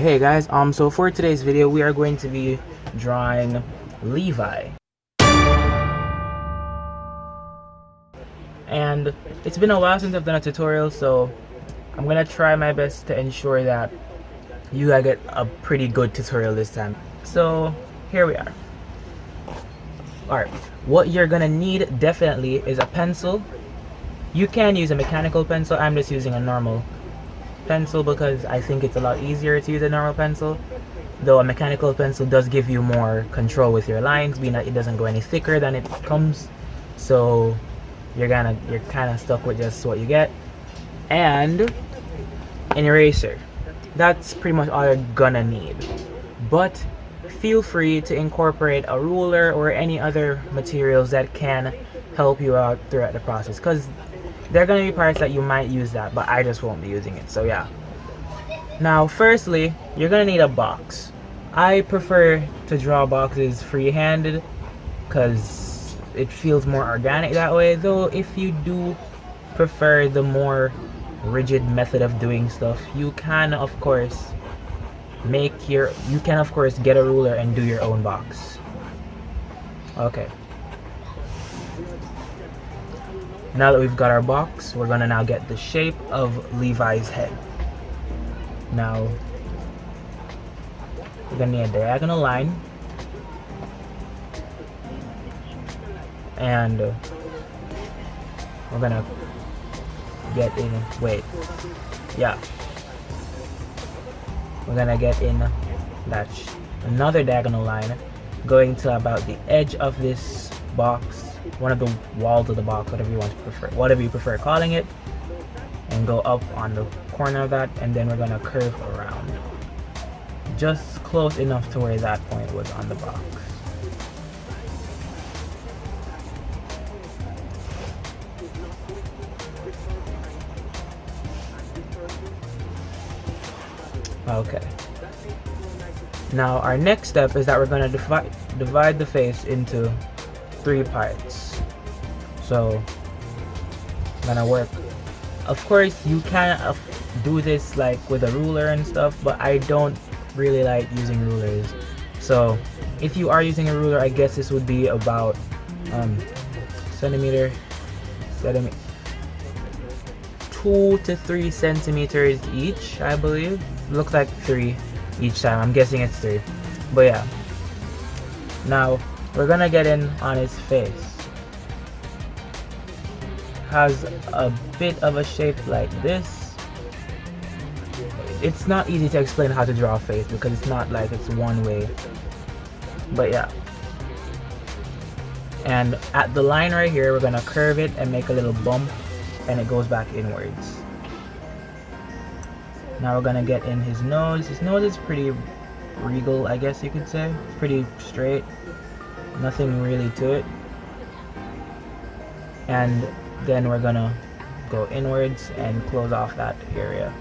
Hey guys, so for today's video we are going to be drawing Levi. And it's been a while since I've done a tutorial, so I'm gonna try my best to ensure that you guys get a pretty good tutorial this time. So here we are. Alright, what you're gonna need definitely is a pencil. You can use a mechanical pencil. I'm just using a normal pencil because I think it's a lot easier to use a normal pencil, though a mechanical pencil does give you more control with your lines, being that it doesn't go any thicker than it comes, so you're kind of stuck with just what you get. And an eraser. That's pretty much all you're gonna need, but feel free to incorporate a ruler or any other materials that can help you out throughout the process, because there are going to be parts that you might use that, but I just won't be using it. So yeah. Now firstly, you're going to need a box. I prefer to draw boxes free-handed because it feels more organic that way, though if you do prefer the more rigid method of doing stuff, you can of course get a ruler and do your own box. Okay. Now that we've got our box, we're gonna now get the shape of Levi's head. Now, we're gonna need a diagonal line, and we're gonna get in, we're gonna get in that another diagonal line going to about the edge of this box, one of the walls of the box, whatever you prefer calling it, and go up on the corner of that, and then we're gonna curve around just close enough to where that point was on the box. Okay. Now our next step is that we're gonna divide the face into 3 parts. So I'm gonna work. Of course you can do this like with a ruler and stuff, but I don't really like using rulers. So if you are using a ruler, I guess this would be about centimeter 2 to 3 centimeters each, I believe. Looks like 3 each time. I'm guessing it's 3, but yeah. Now we're gonna get in on his face. Has a bit of a shape like this. It's not easy to explain how to draw a face because it's not like it's one way, but yeah. And at the line right here, we're gonna curve it and make a little bump, and it goes back inwards. Now we're gonna get in his nose. His nose is pretty regal, I guess you could say. Pretty straight. Nothing really to it. And then we're gonna go inwards and close off that area.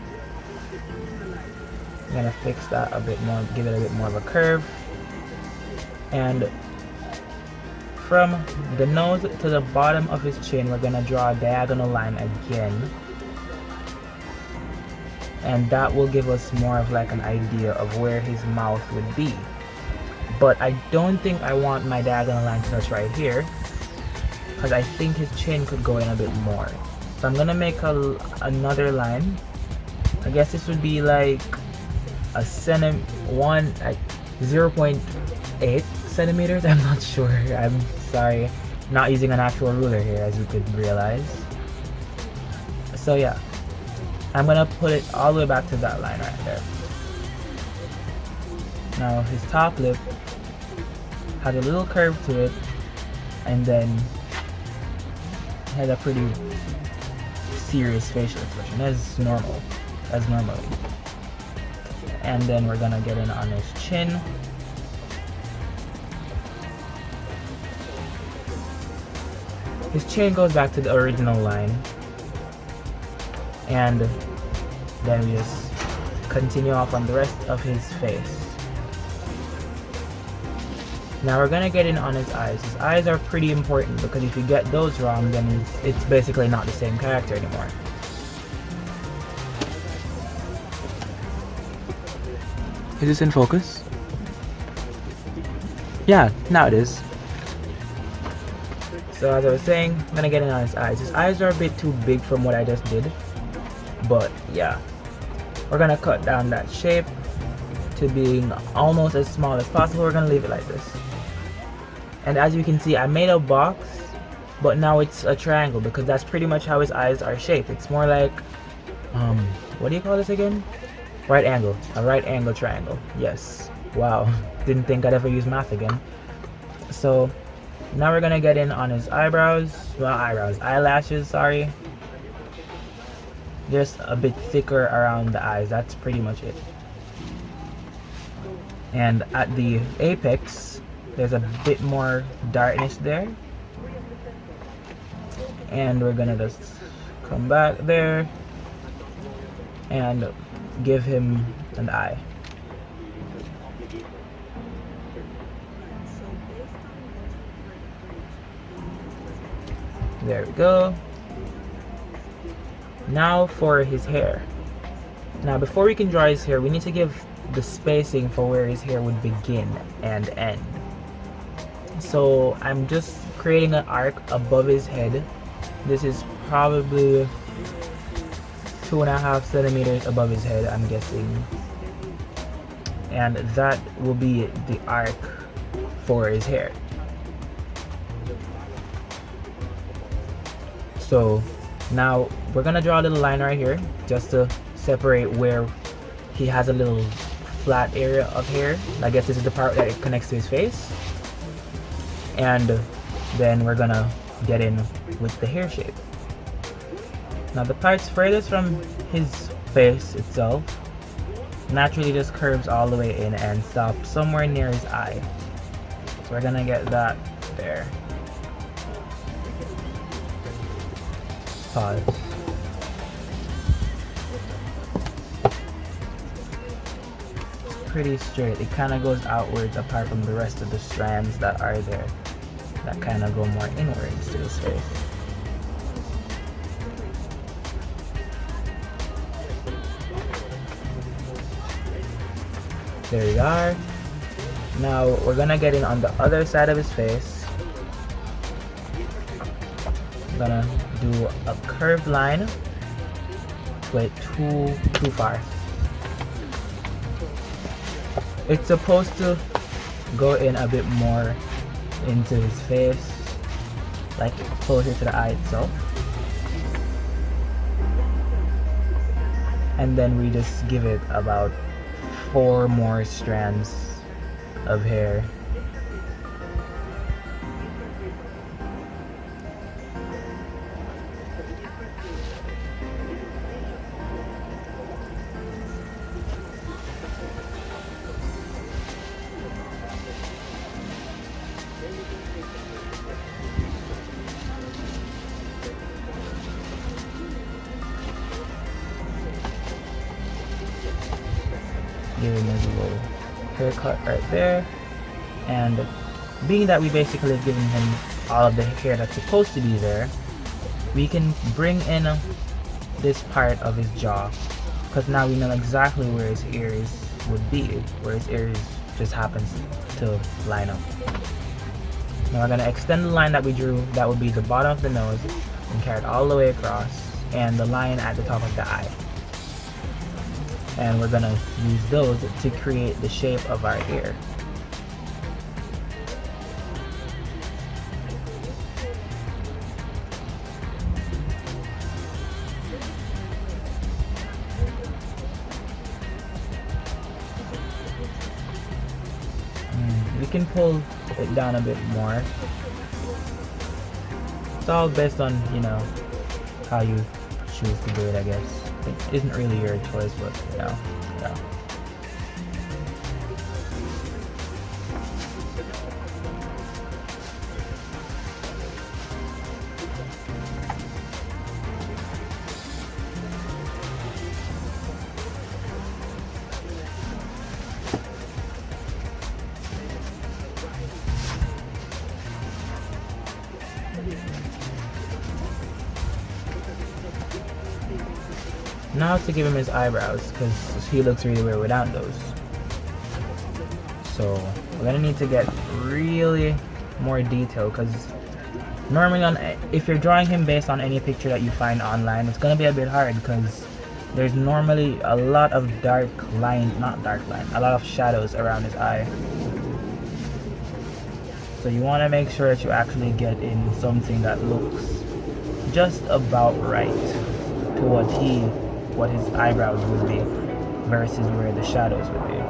I'm gonna fix that a bit more, give it a bit more of a curve. And from the nose to the bottom of his chin, we're gonna draw a diagonal line again. And that will give us more of like an idea of where his mouth would be. But I don't think I want my diagonal line to touch right here, because I think his chin could go in a bit more. So I'm gonna make another line. I guess this would be like a 0.8 centimeters. I'm not sure. I'm sorry. Not using an actual ruler here, as you could realize. So yeah. I'm gonna put it all the way back to that line right there. Now his top lip has a little curve to it, and then has a pretty serious facial expression as normally. And then we're gonna get in on his chin. His chin goes back to the original line. And then we just continue off on the rest of his face. Now we're gonna get in on his eyes. His eyes are pretty important because if you get those wrong, then it's basically not the same character anymore. Is this in focus? Yeah, now it is. So as I was saying, I'm gonna get in on his eyes. His eyes are a bit too big from what I just did. But yeah, we're gonna cut down that shape to being almost as small as possible. We're gonna leave it like this. And as you can see, I made a box, but now it's a triangle because that's pretty much how his eyes are shaped. It's more like, what do you call this again? Right angle, a right angle triangle. Yes, wow, didn't think I'd ever use math again. So now we're gonna get in on his eyebrows, eyelashes, sorry. Just a bit thicker around the eyes, that's pretty much it. And at the apex, there's a bit more darkness there. And we're gonna just come back there and give him an eye. There we go. Now for his hair. Now before we can draw his hair, we need to give the spacing for where his hair would begin and end. So I'm just creating an arc above his head. This is probably 2.5 centimeters above his head, I'm guessing. And that will be the arc for his hair. So now we're gonna draw a little line right here just to separate where he has a little flat area of hair. I guess this is the part that it connects to his face. And then we're gonna get in with the hair shape. Now the parts furthest from his face itself naturally just curves all the way in and stops somewhere near his eye. So we're gonna get that there. Pause. It's pretty straight. It kind of goes outwards apart from the rest of the strands that are there that kind of go more inwards to his face. There we are. Now we're gonna get in on the other side of his face. I'm gonna do a curved line. Wait, too far. It's supposed to go in a bit more into his face, like closer to the eye itself. And then we just give it about 4 more strands of hair. Giving him a little haircut right there, and being that we basically have given him all of the hair that's supposed to be there, we can bring in this part of his jaw, because now we know exactly where his ears would be, where his ears just happens to line up. Now we're going to extend the line that we drew, that would be the bottom of the nose, and carry it all the way across, and the line at the top of the eye. And we're gonna use those to create the shape of our ear. We can pull it down a bit more. It's all based on, you know, how you choose to do it, I guess. It isn't really your choice, but you know. Now to give him his eyebrows, because he looks really weird without those. So we're gonna need to get really more detail, because normally if you're drawing him based on any picture that you find online, it's gonna be a bit hard, because there's normally a lot of a lot of shadows around his eye. So you want to make sure that you actually get in something that looks just about right to what his eyebrows would be versus where the shadows would be.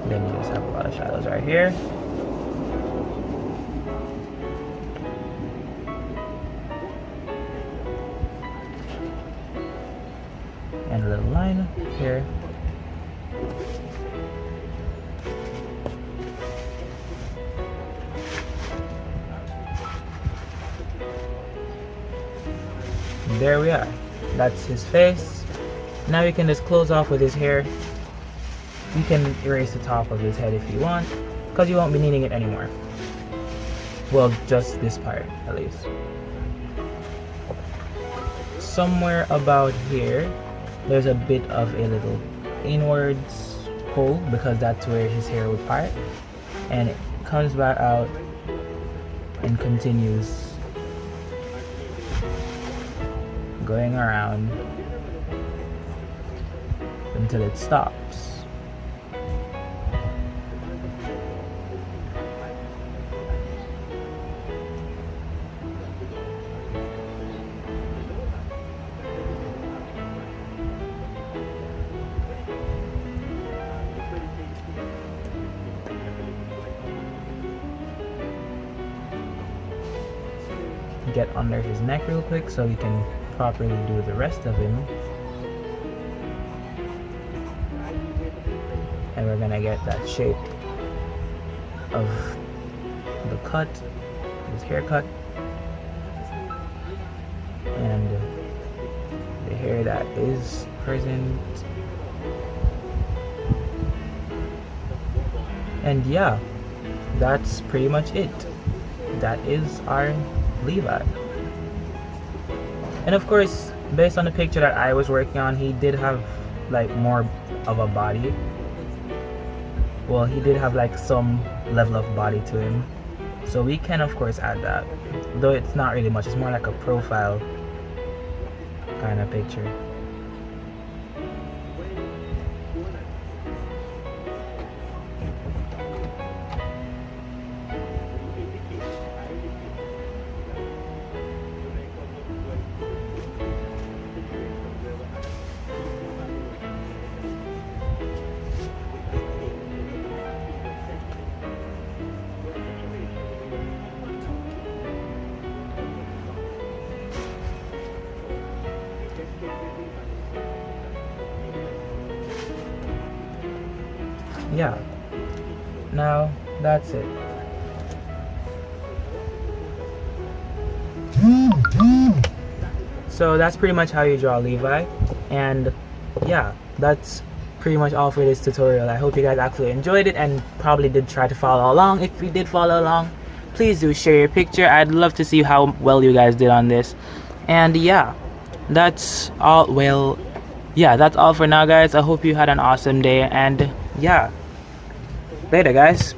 Then you just have a lot of shadows right here. And a little line here. There we are. That's his face. Now you can just close off with his hair. You can erase the top of his head if you want, because you won't be needing it anymore. Well, just this part at least. Somewhere about here, there's a bit of a little inwards hole, because that's where his hair would part, and it comes back out and continues going around until it stops. Get under his neck real quick so we can properly do the rest of him. And we're gonna get that shape of the cut, his haircut, and the hair that is present. And yeah, that's pretty much it. That is our Levi. And of course, based on the picture that I was working on, he did have like more of a body. Well, he did have like some level of body to him, so we can of course add that, though it's not really much. It's more like a profile kind of picture. Yeah, now that's it. So that's pretty much how you draw Levi, and yeah, that's pretty much all for this tutorial. I hope you guys actually enjoyed it and probably did try to follow along. If you did follow along, please do share your picture. I'd love to see how well you guys did on this. And yeah, that's all. Well, yeah, that's all for now, guys. I hope you had an awesome day, and yeah, later, guys.